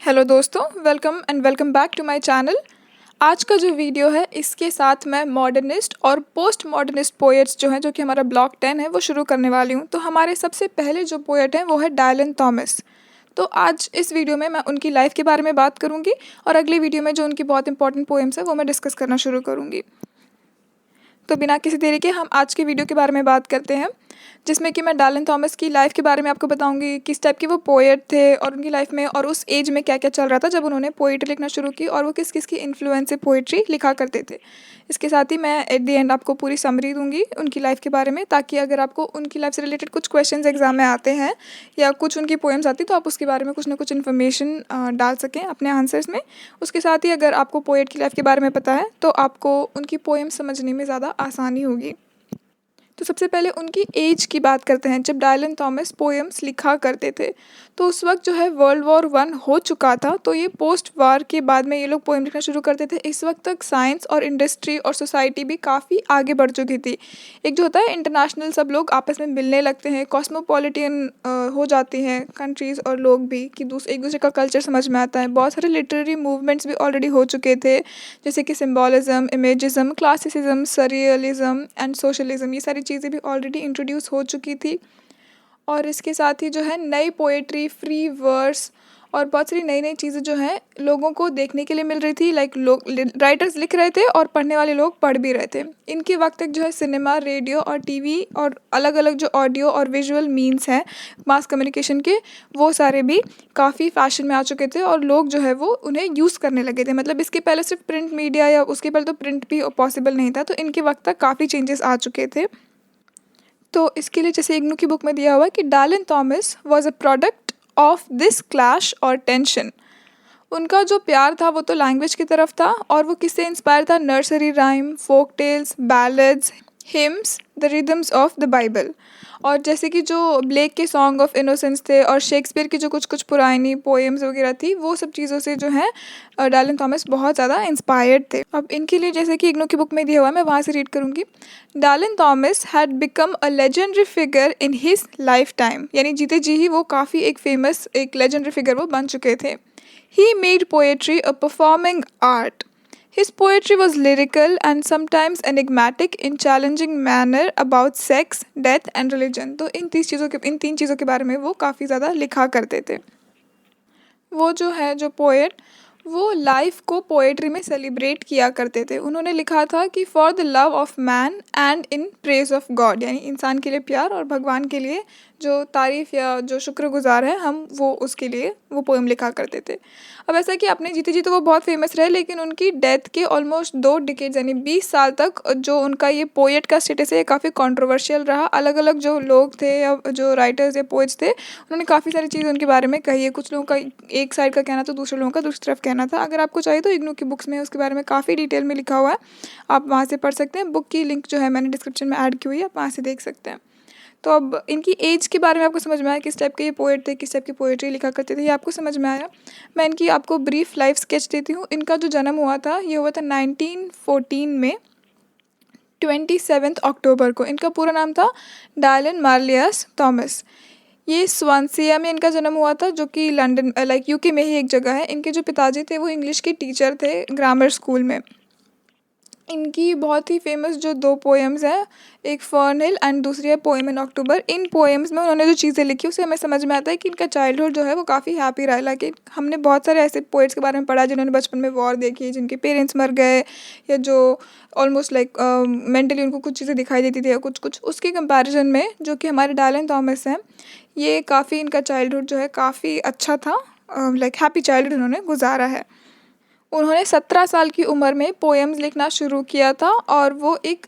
Hello दोस्तों, welcome back to my channel. आज का जो वीडियो है इसके साथ मैं मॉडर्निस्ट और पोस्ट मॉडर्निस्ट पोएट्स जो कि हमारा ब्लॉक 10 है वो शुरू करने वाली हूँ। तो हमारे सबसे पहले जो पोएट हैं वो है डायलन थॉमस। तो आज इस वीडियो में मैं उनकी लाइफ के बारे में बात करूँगी और अगली वीडियो में जो उनकी बहुत इंपॉर्टेंट पोएम्स है वो मैं डिस्कस करना शुरू करूँगी। तो बिना किसी देरी के हम आज के वीडियो के बारे में बात करते हैं, जिसमें कि मैं डायलन थॉमस की लाइफ के बारे में आपको बताऊंगी, किस टाइप के वो पोएट थे और उनकी लाइफ में और उस एज में क्या क्या चल रहा था जब उन्होंने पोइट्री लिखना शुरू की और वो किस किस की इन्फ्लुएंस से पोइट्री लिखा करते थे। इसके साथ ही मैं एट द एंड आपको पूरी समरी दूंगी उनकी लाइफ के बारे में, ताकि अगर आपको उनकी लाइफ से रिलेटेड कुछ क्वेश्चंस एग्जाम में आते हैं या कुछ उनकी पोएम्स आती तो आप उसके बारे में कुछ ना कुछ इन्फॉर्मेशन डाल सकें अपने आंसर्स में। उसके साथ ही अगर आपको पोएट की लाइफ के बारे में पता है तो आपको उनकी पोएम समझने में ज़्यादा आसानी होगी। तो सबसे पहले उनकी एज की बात करते हैं। जब डायलन थॉमस पोएम्स लिखा करते थे तो उस वक्त जो है वर्ल्ड वॉर 1 हो चुका था, तो ये पोस्ट वार के बाद में ये लोग पोएम लिखना शुरू करते थे। इस वक्त तक साइंस और इंडस्ट्री और सोसाइटी भी काफ़ी आगे बढ़ चुकी थी। एक जो होता है इंटरनेशनल, सब लोग आपस में मिलने लगते हैं, कॉस्मोपॉलिटन हो जाती हैं कंट्रीज़ और लोग भी, कि एक दूसरे का कल्चर समझ में आता है। बहुत सारे लिटरेरी मूवमेंट्स भी ऑलरेडी हो चुके थे, जैसे कि symbolism, imagism, classicism, surrealism and socialism, ये सारी चीज़ें भी ऑलरेडी इंट्रोड्यूस हो चुकी थी। और इसके साथ ही जो है नई पोएट्री, फ्री वर्स और बहुत सारी नई नई चीज़ें जो हैं लोगों को देखने के लिए मिल रही थी। लाइक लोग, राइटर्स लिख रहे थे और पढ़ने वाले लोग पढ़ भी रहे थे। इनके वक्त तक जो है सिनेमा, रेडियो और टीवी और अलग अलग जो ऑडियो और विजुअल मीन्स हैं मास कम्युनिकेशन के, वो सारे भी काफ़ी फैशन में आ चुके थे और लोग जो है वो उन्हें यूज़ करने लगे थे। मतलब इसके पहले सिर्फ प्रिंट मीडिया या उसके पहले तो प्रिंट भी पॉसिबल नहीं था, तो इनके वक्त तक काफ़ी चेंजेस आ चुके थे। तो इसके लिए जैसे इग्नू की बुक में दिया हुआ है कि Dylan Thomas was a product of this clash और टेंशन। उनका जो प्यार था वो तो लैंग्वेज की तरफ था, और वो किससे इंस्पायर था? Nursery rhyme, folk tales, ballads, hymns, the rhythms of the Bible. और जैसे कि जो ब्लेक के सॉन्ग ऑफ इनोसेंस थे और शेक्सपियर की जो कुछ कुछ पुरानी पोएम्स वगैरह थी, वो सब चीज़ों से जो है डायलन थॉमस बहुत ज़्यादा इंस्पायर्ड थे। अब इनके लिए जैसे कि इग्नू की बुक में दिया हुआ है, मैं वहाँ से रीड करूँगी। Dylan Thomas had become a legendary figure in his life time, यानी जीते जी ही वो काफ़ी एक फेमस, एक लेजेंडरी फिगर वो बन चुके थे। He made poetry a performing art. His poetry was lyrical and sometimes enigmatic in challenging manner about sex, death and religion. तो इन तीन चीज़ों के बारे में वो काफ़ी ज़्यादा लिखा करते थे। वो जो है जो पोएट, वो लाइफ को पोएट्री में सेलिब्रेट किया करते थे। उन्होंने लिखा था कि for the love of man and in praise of God, यानी इंसान के लिए प्यार और भगवान के लिए जो तारीफ़ या जो शुक्रगुजार है हम, वो उसके लिए वो पोएम लिखा करते थे। अब ऐसा कि अपने जीते जी तो वो बहुत फेमस रहे, लेकिन उनकी डेथ के ऑलमोस्ट 2 डिकेड्स यानी 20 साल तक जो उनका ये पोएट का स्टेटस है ये काफ़ी कंट्रोवर्शियल रहा। अलग अलग जो लोग थे या जो राइटर्स या पोएट्स थे, उन्होंने काफ़ी सारी चीज़ें उनके बारे में कही है। कुछ लोगों का एक साइड का कहना था, दूसरे लोगों का दूसरी तरफ कहना था। अगर आपको चाहिए तो इग्नू की बुक्स में उसके बारे में काफ़ी डिटेल में लिखा हुआ है, आप वहाँ से पढ़ सकते हैं। बुक की लिंक जो है मैंने डिस्क्रिप्शन में ऐड की हुई है, आप वहाँ से देख सकते हैं। तो अब इनकी एज के बारे में आपको समझ में आया, किस टाइप के ये पोएट थे, किस टाइप की पोएट्री लिखा करते थे, ये आपको समझ में आया। मैं इनकी आपको ब्रीफ लाइफ स्केच देती हूँ। इनका जो जन्म हुआ था ये हुआ था 1914 में, 27 अक्टूबर को। इनका पूरा नाम था डायलन मार्लियस थॉमस। ये स्वानसिया में इनका जन्म हुआ था, जो कि लंदन लाइक यूके में ही एक जगह है। इनके जो पिताजी थे वो इंग्लिश के टीचर थे ग्रामर स्कूल में। इनकी बहुत ही फेमस जो 2 पोएम्स हैं, एक फर्न हिल एंड दूसरी है poem in October. In poems में उन्होंने जो चीज़ें लिखी उससे हमें समझ में आता है कि इनका चाइल्डहुड जो है वो काफ़ी हैप्पी रहा। लाइक हमने बहुत सारे ऐसे पोएट्स के बारे में पढ़ा जिन्होंने बचपन में वॉर देखी, जिनके पेरेंट्स मर गए, या जो ऑलमोस्ट लाइक मेंटली उनको कुछ चीज़ें दिखाई देती थी या कुछ कुछ। उसके कंपैरिजन में जो कि हमारे डायलन थॉमस हैं, ये काफ़ी, इनका चाइल्डहुड जो है काफ़ी अच्छा था। लाइक हैप्पी चाइल्डहुड उन्होंने गुजारा है। उन्होंने 17 साल की उम्र में पोएम्स लिखना शुरू किया था, और वो एक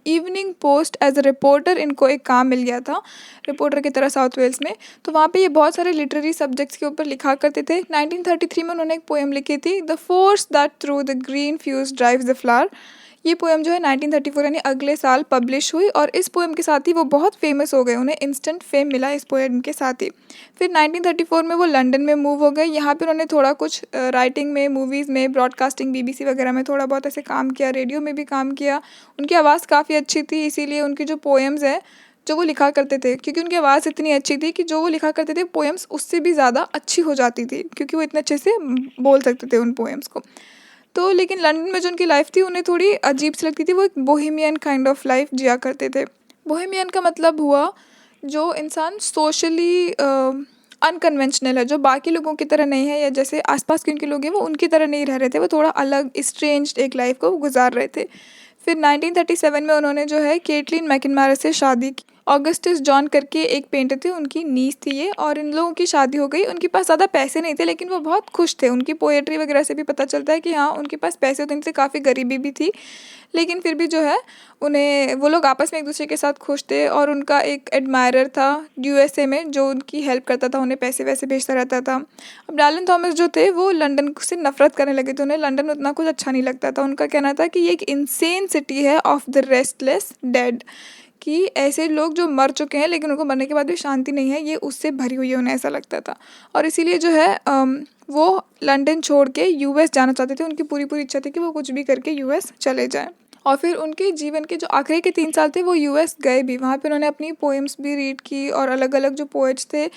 Evening Post as a reporter, इनको एक काम मिल गया था रिपोर्टर की तरह साउथ वेल्स में। तो वहाँ पे ये बहुत सारे लिटरेरी सब्जेक्ट्स के ऊपर लिखा करते थे। 1933 में उन्होंने एक पोएम लिखी थी, the force that through the green fuse drives the flower. ये पोएम जो है 1934 यानी अगले साल पब्लिश हुई, और इस पोएम के साथ ही वो बहुत फेमस हो गए। उन्हें इंस्टेंट फेम मिला इस पोएम के साथ ही। फिर 1934 में वो लंदन में मूव हो गए। यहाँ पर उन्होंने थोड़ा कुछ राइटिंग में, मूवीज़ में, ब्रॉडकास्टिंग, बीबीसी वगैरह में थोड़ा बहुत ऐसे काम किया, रेडियो में भी काम किया। उनकी आवाज़ काफ़ी अच्छी थी, इसीलिए उनकी जो पोएम्स है जो वो लिखा करते थे, क्योंकि उनकी आवाज़ इतनी अच्छी थी कि जो वो लिखा करते थे पोएम्स उससे भी ज़्यादा अच्छी हो जाती थी, क्योंकि वो इतने अच्छे से बोल सकते थे उन पोएम्स को। तो लेकिन लंदन में जो उनकी लाइफ थी उन्हें थोड़ी अजीब सी लगती थी। वो एक बोहेमियन काइंड ऑफ लाइफ जिया करते थे। बोहेमियन का मतलब हुआ जो इंसान सोशली अनकन्वेंशनल है, जो बाकी लोगों की तरह नहीं है, या जैसे आसपास के उनके लोग हैं वो उनकी तरह नहीं रह रहे थे, वो थोड़ा अलग स्ट्रेंज एक लाइफ को गुजार रहे थे। फिर 1937 में उन्होंने जो है केटलिन मैकिनमारा से शादी की। ऑगस्टस जॉन करके एक पेंटर थे, उनकी नीस थी ये, और इन लोगों की शादी हो गई। उनके पास ज़्यादा पैसे नहीं थे लेकिन वो बहुत खुश थे। उनकी पोएट्री वगैरह से भी पता चलता है कि हाँ उनके पास पैसे तो, इनसे काफ़ी गरीबी भी थी, लेकिन फिर भी जो है उन्हें वो लोग आपस में एक दूसरे के साथ खुश थे। और उनका एक एडमायरर था यूएसए में जो उनकी हेल्प करता था, उन्हें पैसे वैसे भेजता रहता था। अब डार्लिन थॉमस जो थे वो लंदन से नफरत करने लगे थे, उन्हें लंदन उतना कुछ अच्छा नहीं लगता था। उनका कहना था कि ये एक इंसेन सिटी है ऑफ द रेस्टलेस डेड, कि ऐसे लोग जो मर चुके हैं लेकिन उनको मरने के बाद भी शांति नहीं है, ये उससे भरी हुई है, उन्हें ऐसा लगता था। और इसीलिए जो है वो लंदन छोड़ के यूएस जाना चाहते थे। उनकी पूरी पूरी इच्छा थी कि वो कुछ भी करके यूएस चले जाएं। और फिर उनके जीवन के जो आखिरी के 3 साल थे वो यूएस गए भी। वहाँ पे उन्होंने अपनी पोएम्स भी रीड की और अलग अलग जो पोएट्स थे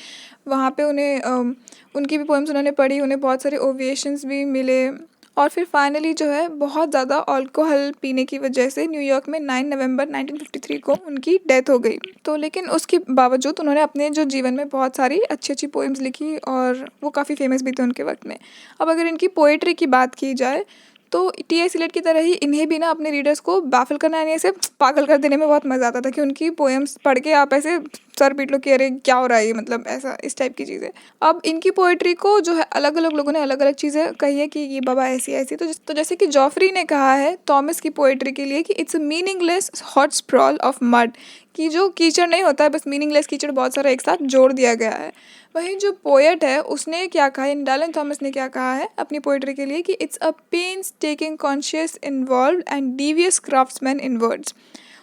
वहाँ पे उन्हें उनकी भी पोएम्स उन्होंने पढ़ी, उन्हें बहुत सारे ओवेशंस भी मिले। और फिर फाइनली जो है बहुत ज़्यादा अल्कोहल पीने की वजह से न्यूयॉर्क में 9 नवंबर 1953 को उनकी डेथ हो गई। तो लेकिन उसके बावजूद उन्होंने अपने जो जीवन में बहुत सारी अच्छी अच्छी पोएम्स लिखी और वो काफ़ी फेमस भी थे उनके वक्त में। अब अगर इनकी पोएट्री की बात की जाए तो टी.एस. इलियट की तरह ही इन्हें भी ना अपने रीडर्स को बैफल करना यानी ऐसे पागल कर देने में बहुत मज़ा आता था कि उनकी पोएम्स पढ़ के आप ऐसे सर पीट लो कि अरे क्या हो रहा है ये, मतलब ऐसा इस टाइप की चीज़ें। अब इनकी पोएट्री को जो है अलग अलग लोगों ने अलग अलग चीज़ें कही है कि ये बाबा ऐसी ऐसी। तो जैसे कि जॉफरी ने कहा है थॉमस की पोएट्री के लिए कि it's a meaningless hot sprawl of mud, कि जो कीचड़ नहीं होता है, बस मीनिंगलेस कीचड़ बहुत सारा एक साथ जोड़ दिया गया है। वहीं जो पोएट है उसने क्या कहा है, डार्लिन थॉमस ने क्या कहा है अपनी पोएट्री के लिए कि it's a painstaking conscious involved and devious craftsman in words.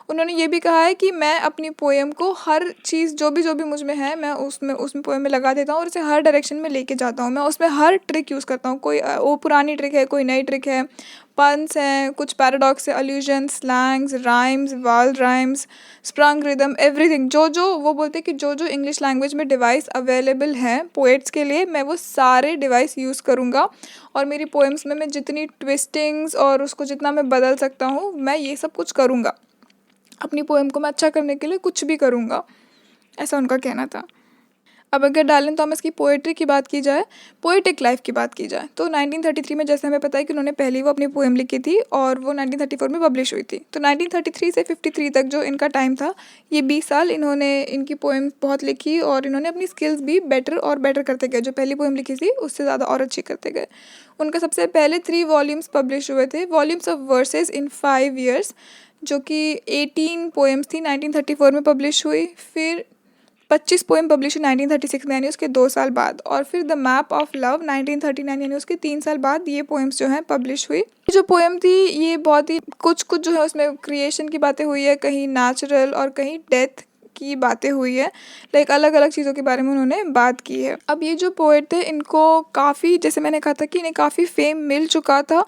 उन्होंने ये भी कहा है कि मैं अपनी पोएम को हर चीज़ जो भी मुझ में है मैं उसमें पोएम में लगा देता हूँ और उसे हर डायरेक्शन में लेके जाता हूँ। मैं उसमें हर ट्रिक यूज़ करता हूँ, कोई वो पुरानी ट्रिक है, कोई नई ट्रिक है, पन्स हैं, कुछ पैराडॉक्स है, अल्यूजन, स्लैंग्स, राइम्स, वाल राइम्स, स्प्रंग रिदम, एवरीथिंग। जो वो बोलते हैं कि जो इंग्लिश लैंग्वेज में डिवाइस अवेलेबल हैं पोएट्स के लिए, मैं वो सारे डिवाइस यूज़ करूँगा और मेरी पोएम्स में मैं जितनी ट्विस्टिंग्स और उसको जितना मैं बदल सकता हूँ मैं ये सब कुछ करूँगा। अपनी पोएम को मैं अच्छा करने के लिए कुछ भी करूँगा, ऐसा उनका कहना था। अब अगर डार्लिन थॉमस की पोएट्री की बात की जाए, पोएटिक लाइफ की बात की जाए, तो 1933 में जैसे हमें पता है कि उन्होंने पहली वो अपनी पोएम लिखी थी और वो 1934 में पब्लिश हुई थी। तो 1933 से 53 तक जो इनका टाइम था, ये 20 साल इन्होंने इनकी पोएम बहुत लिखी और इन्होंने अपनी स्किल्स भी बेटर और बेटर करते गए। जो पहली पोएम लिखी थी उससे ज़्यादा और अच्छी करते गए। उनका सबसे पहले 3 वॉल्यूम्स पब्लिश हुए थे, volumes of versus in 5 years, जो कि 18 पोएम्स थी, 1934 में पब्लिश हुई। फिर 25 पोएम पब्लिश हुई 1936 में यानी उसके 2 साल बाद। और फिर द मैप ऑफ लव 1939 यानी उसके 3 साल बाद ये पोएम्स जो हैं पब्लिश हुई। जो पोएम थी ये बहुत ही कुछ जो है उसमें क्रिएशन की बातें हुई है, कहीं नेचुरल और कहीं डेथ की बातें हुई है, लाइक अलग अलग चीज़ों के बारे में उन्होंने बात की है। अब ये जो पोएट थे इनको काफ़ी, जैसे मैंने कहा था कि इन्हें काफ़ी फेम मिल चुका था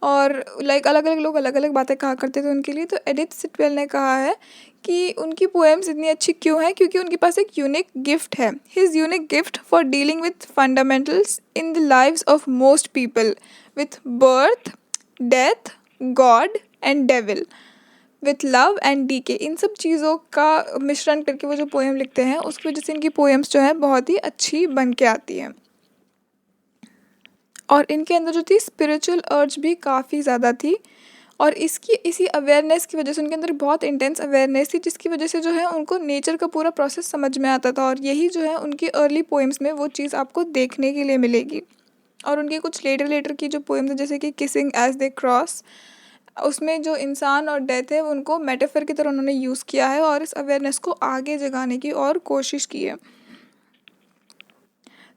और लाइक अलग अलग लोग अलग अलग बातें कहा करते थे उनके लिए। तो एडिथ सिटवेल ने कहा है कि उनकी पोएम्स इतनी अच्छी क्यों हैं, क्योंकि उनके पास एक यूनिक गिफ्ट है, his unique gift for dealing with fundamentals in the lives of most people, with birth, death, God and devil, with love and decay. इन सब चीज़ों का मिश्रण करके वो जो पोएम लिखते हैं उसकी वजह से इनकी पोएम्स जो है बहुत ही अच्छी बन के आती हैं। और इनके अंदर जो थी स्पिरिचुअल अर्ज भी काफ़ी ज़्यादा थी और इसी अवेयरनेस की वजह से उनके अंदर बहुत इंटेंस अवेयरनेस थी, जिसकी वजह से जो है उनको नेचर का पूरा प्रोसेस समझ में आता था। और यही जो है उनकी अर्ली पोएम्स में वो चीज़ आपको देखने के लिए मिलेगी। और उनकी कुछ लेटर की जो पोएम्स है जैसे कि किसिंग एज दे क्रॉस, उसमें जो इंसान और डेथ है उनको मेटाफर की तरह उन्होंने यूज़ किया है और इस अवेयरनेस को आगे जगाने की और कोशिश की है।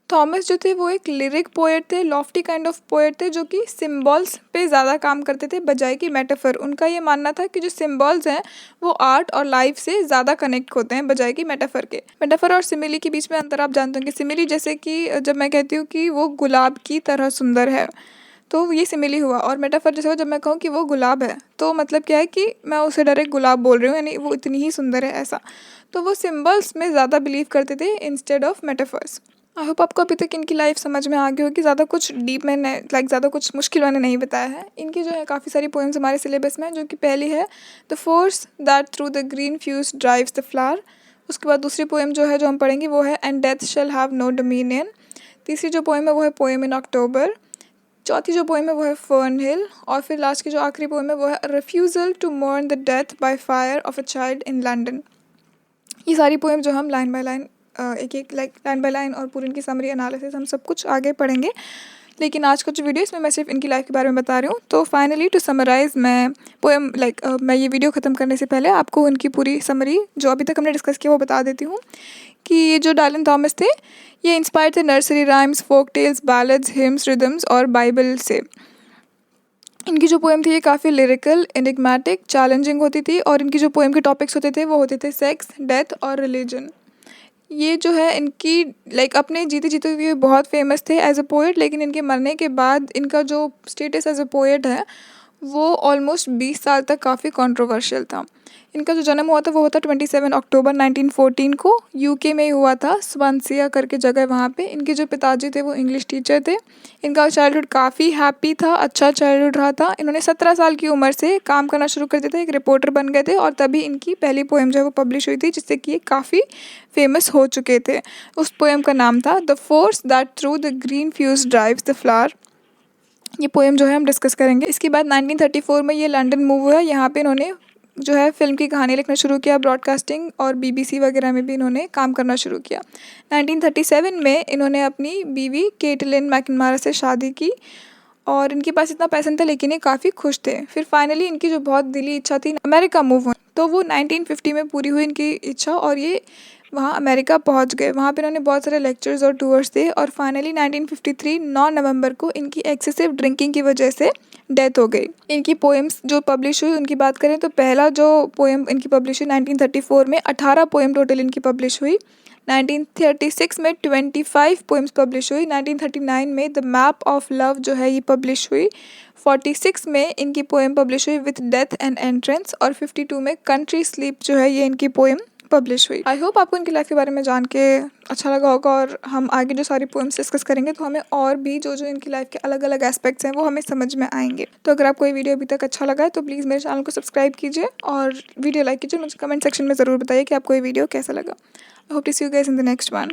थॉमस जो थे वो एक लिरिक पोएट थे, लॉफ्टी काइंड ऑफ पोएट थे, जो कि सिम्बॉल्स पे ज़्यादा काम करते थे बजाय कि मेटाफर। उनका ये मानना था कि जो सिम्बॉल्स हैं वो आर्ट और लाइफ से ज़्यादा कनेक्ट होते हैं बजाय कि मेटाफर के। मेटाफर और सिमिली के बीच में अंतर आप जानते होंगे। सिमिली जैसे कि जब मैं कहती हूँ कि वो गुलाब की तरह सुंदर है, तो ये सिमिली हुआ। और मेटाफर जैसे जब मैं कहूँ कि वो गुलाब है, तो मतलब क्या है कि मैं उसे डायरेक्ट गुलाब बोल रही हूँ, यानी वो इतनी ही सुंदर है ऐसा। तो वो सिम्बल्स में ज़्यादा बिलीव करते थे instead of metaphors. I hope आपको अभी तक इनकी लाइफ समझ में आ गई होगी। ज़्यादा कुछ डीप मैंने ज़्यादा कुछ मुश्किल मैंने नहीं बताया है। इनकी जो है काफ़ी सारी पोएम्स हमारे सिलेबस में है, जो कि पहली है the force that through the green fuse drives the flower. उसके बाद दूसरी पोएम जो है जो हम पढ़ेंगे वो है and death shall have no dominion. तीसरी जो पोएम है वो है पोएम इन अक्टूबर। चौथी जो पोएम है वो है फर्न हिल। और फिर लास्ट की जो आखिरी पोएम है वो है refusal to mourn the death by fire of a child in London. ये सारी पोएम जो हम लाइन बाय लाइन एक एक लाइन बाय लाइन और पूरी इनकी समरी एनालिसिस हम सब कुछ आगे पढ़ेंगे। लेकिन आज का जो वीडियो इसमें मैं सिर्फ इनकी लाइफ के बारे में बता रही हूँ। तो फाइनली टू समराइज़ मैं पोएम मैं ये वीडियो ख़त्म करने से पहले आपको उनकी पूरी समरी जो अभी तक हमने डिस्कस किया वो बता देती हूँ कि ये जो डायलन थॉमस थे ये इंस्पायर्ड थे nursery rhymes, folk tales, ballads, hymns, rhythms और बाइबल से। इनकी जो पोएम थी ये काफ़ी लिरिकल, एनिग्मेटिक, चैलेंजिंग होती थी। और इनकी जो पोएम के टॉपिक्स होते थे वो होते थे सेक्स, डेथ और रिलीजन। ये जो है इनकी अपने जीते जीते हुए बहुत फेमस थे एज अ पोएट, लेकिन इनके मरने के बाद इनका जो स्टेटस एज अ पोएट है वो ऑलमोस्ट 20 साल तक काफ़ी कंट्रोवर्शियल था। इनका जो जन्म हुआ था वो होता 27 अक्टूबर 1914 को यूके में हुआ था, स्वानसिया करके जगह वहाँ पे। इनके जो पिताजी थे वो इंग्लिश टीचर थे। इनका चाइल्डहुड काफ़ी हैप्पी था, अच्छा चाइल्डहुड रहा था। इन्होंने 17 साल की उम्र से काम करना शुरू कर दिया था, एक रिपोर्टर बन गए थे और तभी इनकी पहली पोएम जो है वो पब्लिश हुई थी, जिससे कि ये काफ़ी फेमस हो चुके थे। उस पोएम का नाम था the force that through the green fuse drives the flower. ये पोएम जो है हम डिस्कस करेंगे। इसके बाद 1934 में ये लंदन मूव हुआ। यहाँ पे इन्होंने जो है फिल्म की कहानी लिखना शुरू किया, ब्रॉडकास्टिंग और BBC वगैरह में भी इन्होंने काम करना शुरू किया। 1937 में इन्होंने अपनी बीवी केटलिन मैकनमारा से शादी की और इनके पास इतना पैसा नहीं था, लेकिन ये काफ़ी खुश थे। फिर फाइनली इनकी जो बहुत दिली इच्छा थी अमेरिका मूव होने, तो वो 1950 में पूरी हुई इनकी इच्छा और ये वहाँ अमेरिका पहुँच गए। वहाँ पे इन्होंने बहुत सारे लेक्चर्स और टूर्स दिए और फाइनली 1953 9 नवंबर को इनकी एक्सेसिव ड्रिंकिंग की वजह से डेथ हो गई। इनकी पोएम्स जो पब्लिश हुई उनकी बात करें तो पहला जो पोएम इनकी पब्लिश हुई 1934 में 18 पोएम टोटल इनकी पब्लिश हुई। 1936 में 25 पोएम्स पब्लिश हुई। 1939 में द मैप ऑफ लव जो है ये पब्लिश हुई। 46 में इनकी पोएम पब्लिश हुई विथ डेथ एंड एंट्रेंस। और 52 में कंट्री स्लीप जो है ये इनकी पोएम पब्लिश हुई। आई होप आपको इनकी लाइफ के बारे में जान के अच्छा लगा होगा और हम आगे जो सारी पोएम्स डिस्कस करेंगे तो हमें और भी जो इनकी लाइफ के अलग अलग एस्पेक्ट्स हैं वो हमें समझ में आएंगे। तो अगर आपको ये वीडियो अभी तक अच्छा लगा है तो प्लीज़ मेरे चैनल को सब्सक्राइब कीजिए और वीडियो लाइक कीजिए। मुझे कमेंट सेक्शन में ज़रूर बताइए कि आपको ये वीडियो कैसा लगा। I hope to see you guys in the next one.